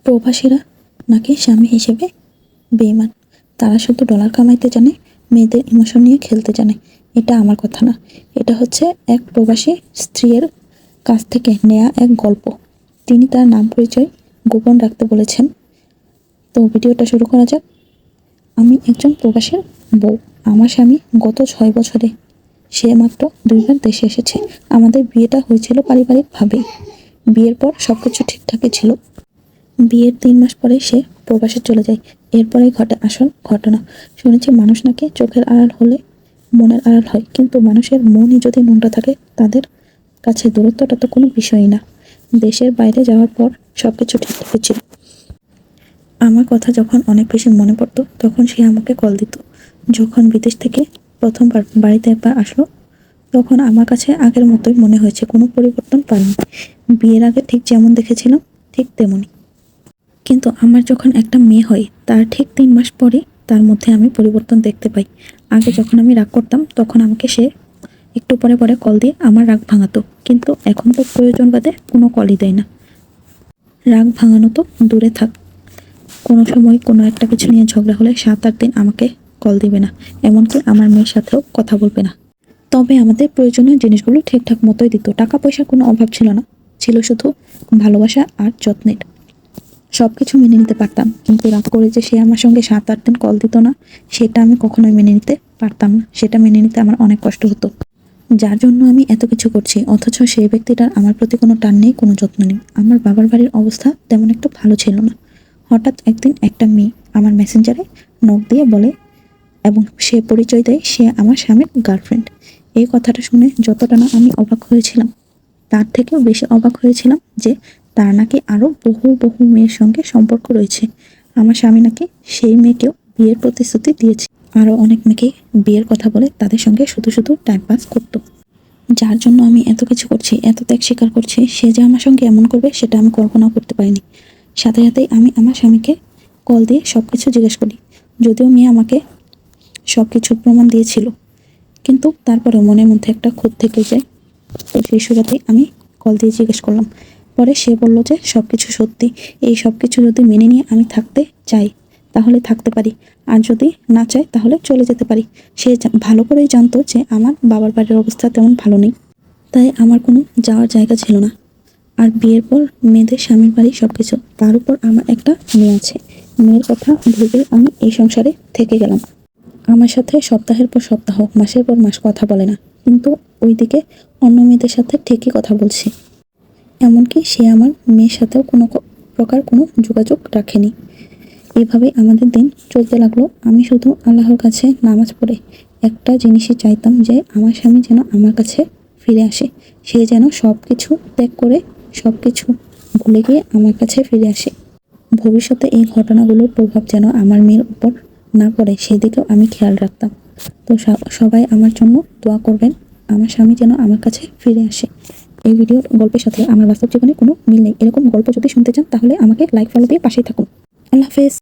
প্রবাসীরা নাকি স্বামী হিসেবে বেঈমান। তারা শুধু ডলার কামাইতে জানে, মেয়েদের ইমোশন নিয়ে খেলতে জানে। এটা আমার কথা না, এটা হচ্ছে এক প্রবাসী স্ত্রীর কাছ থেকে নেয়া এক গল্প। তিনি তার নাম পরিচয় গোপন রাখতে বলেছেন। তো ভিডিওটা শুরু করা যাক। আমি একজন প্রবাসীর বউ। আমার স্বামী গত 6 বছরে সে মাত্র 2বার দেশে এসেছে। আমাদের বিয়েটা হয়েছিল পারিবারিকভাবেই। বিয়ের পর সবকিছু ঠিকঠাকই ছিল। বিয়ের 3 মাস পরে সে প্রবাসে চলে যায়। এরপরেই ঘটে আসল ঘটনা। শুনেছি মানুষ নাকি চোখের আড়াল হলে মনের আড়াল হয়, কিন্তু মানুষের মনই যদি নোংরা থাকে তাদের কাছে দূরত্বটা তো কোনো বিষয়ই না। দেশের বাইরে যাওয়ার পর সবকিছু ঠিকঠাকই ছিল। আমার কথা যখন অনেক বেশি মনে পড়তো তখন সে আমাকে কল দিত। যখন বিদেশ থেকে প্রথমবার বাড়িতে একবার আসলো তখন আমার কাছে আগের মতোই মনে হয়েছে, কোনো পরিবর্তন পাইনি। বিয়ের আগে ঠিক যেমন দেখেছিলাম ঠিক তেমনই। কিন্তু আমার যখন একটা মেয়ে হয় তার ঠিক 3 মাস পরে তার মধ্যে আমি পরিবর্তন দেখতে পাই। আগে যখন আমি রাগ করতাম তখন আমাকে সে একটু পরে পরে কল দিয়ে আমার রাগ ভাঙাতো, কিন্তু এখন তো প্রয়োজন বাদে কোনো কলই দেয় না। রাগ ভাঙানো তো দূরে থাক, কোনো সময় কোনো একটা কিছু নিয়ে ঝগড়া হলে 7-8 দিন আমাকে কল দিবে না, এমনকি আমার মেয়ের সাথেও কথা বলবে না। তবে আমাদের প্রয়োজনীয় জিনিসগুলো ঠিকঠাক মতোই দিত। টাকা পয়সার কোনো অভাব ছিল না, ছিল শুধু ভালোবাসা আর যত্নের। সবকিছু মেনে নিতে পারতাম, কিন্তু রাগ করে যে সে আমার সঙ্গে 7-8 দিন কল দিত না, সেটা আমি কখনোই মেনে নিতে পারতাম না। সেটা মেনে নিতে আমার অনেক কষ্ট হতো। যার জন্য আমি এত কিছু করছি, অথচ সেই ব্যক্তিটার আমার প্রতি কোনো টান নেই, কোনো যত্ন নেই। আমার বাবার বাড়ির অবস্থা তেমন একটা ভালো ছিল না। হঠাৎ একদিন একটা মেয়ে আমার মেসেঞ্জারে নক দিয়ে বলে এবং সে পরিচয় দেয় সে আমার স্বামীর গার্লফ্রেন্ড। এই কথাটা শুনে যতটা না আমি অবাক হয়েছিলাম, তার থেকেও বেশি অবাক হয়েছিলাম যে তার নাকি আরও বহু বহু মেয়ের সঙ্গে সম্পর্ক রয়েছে। আমার স্বামী নাকি সেই মেয়েকেও বিয়ের প্রতিশ্রুতি দিয়েছে। আরও অনেক মেয়েকে বিয়ের কথা বলে তাদের সঙ্গে শুধু শুধু টাইম পাস করতো। যার জন্য আমি এত কিছু করছি, এত ত্যাগ স্বীকার করছি, সে যে আমার সঙ্গে এমন করবে সেটা আমি কল্পনাও করতে পারিনি। সাথে সাথেই আমি আমার স্বামীকে কল দিয়ে সব কিছু জিজ্ঞেস করি। যদিও মেয়ে আমাকে সব কিছুর প্রমাণ দিয়েছিল, কিন্তু তারপরে মনের মধ্যে একটা খুঁত থেকে যায়। তো সেই সুবাদেই আমি কল দিয়ে জিজ্ঞেস করলাম। পরে সে বলল যে সব কিছু সত্যি। এই সব কিছু যদি মেনে নিয়ে আমি থাকতে চাই তাহলে থাকতে পারি, আর যদি না চাই তাহলে চলে যেতে পারি। সে ভালো করেই জানতো যে আমার বাবার বাড়ির অবস্থা তেমন ভালো নেই, তাই আমার কোনো যাওয়ার জায়গা ছিল না। আর বিয়ের পর মেয়েদের স্বামীর বাড়ি সব কিছু, তার উপর আমার একটা মেয়ে আছে। মেয়ের কথা ভেবে আমি এই সংসারে থেকে গেলাম। আমার সাথে সপ্তাহের পর সপ্তাহ, মাসের পর মাস কথা বলে না, কিন্তু ওইদিকে অন্য মেয়েদের সাথে ঠিকই কথা বলছে। এমনকি সে আমার মেয়ের সাথেও কোনো প্রকার কোনো যোগাযোগ রাখেনি। এভাবে আমাদের দিন চলতে লাগলো। আমি শুধু আল্লাহর কাছে নামাজ পড়ে একটা জিনিসই চাইতাম, যে আমার স্বামী যেন আমার কাছে ফিরে আসে। সে যেন সব কিছু ত্যাগ করে সব কিছু ভুলে গিয়ে আমার কাছে ফিরে আসে। ভবিষ্যতে এই ঘটনাগুলোর প্রভাব যেন আমার মেয়ের উপর না পড়ে, সেদিকেও আমি খেয়াল রাখতাম। তো সবাই আমার জন্য দোয়া করবেন, আমার স্বামী যেন আমার কাছে ফিরে আসে। এই ভিডিওর গল্পের সাথে আমার বাস্তব জীবনে কোনো মিল নেই। এরকম গল্প যদি শুনতে চান তাহলে আমাকে লাইক ফলো দিয়ে পাশেই থাকুন। আল্লাহ হাফেজ।